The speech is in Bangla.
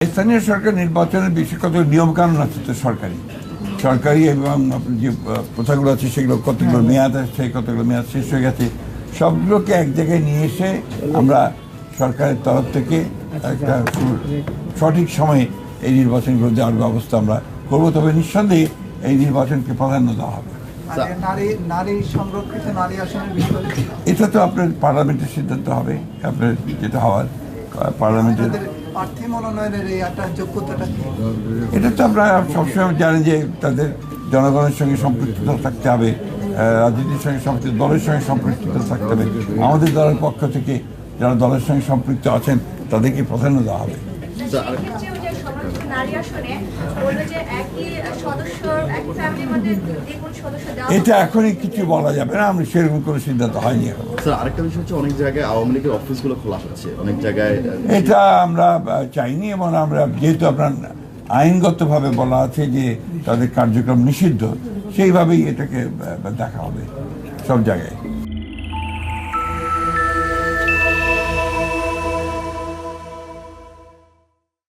স্থানীয় সরকার নির্বাচনের বেশি কত নিয়মকানুন আছে তো সরকারি এবং যে প্রথাগুলো আছে সেগুলো কতগুলো মেয়াদ আছে, কতগুলো মেয়াদ শেষ হয়ে গেছে, সবগুলোকে এক জায়গায় নিয়ে এসে আমরা সরকারের তরফ থেকে একটা সঠিক সময়ে এই নির্বাচনগুলো দেওয়ার ব্যবস্থা আমরা করবো। তবে নিঃসন্দেহে এই নির্বাচনকে প্রাধান্য দেওয়া হবে। এটা তো আপনার পার্লামেন্টের সিদ্ধান্ত হবে, আপনার যেটা হওয়ার পার্লামেন্টের। এটা তো আমরা সবসময় জানি যে তাদের জনগণের সঙ্গে সম্পৃক্ততা থাকতে হবে, রাজনীতির সঙ্গে সম্পৃক্ত, দলের সঙ্গে সম্পৃক্ততা থাকতে হবে। আমাদের দলের পক্ষ থেকে যারা দলের সঙ্গে সম্পৃক্ত আছেন তাদেরকে প্রাধান্য দেওয়া হবে। এটা এখনই কিছু বলা যাবে না, আমরা সেরকম কোনো সিদ্ধান্ত হয়নি এখন। আরেকটা বিষয় হচ্ছে অনেক জায়গায় আওয়ামী লীগের অফিসগুলো খোলা হচ্ছে, অনেক জায়গায় এটা আমরা চাইনি এবং আমরা যেহেতু আপনার আইনগতভাবে বলা আছে যে তাদের কার্যক্রম নিষিদ্ধ, সেইভাবেই এটাকে দেখা হবে সব জায়গায়।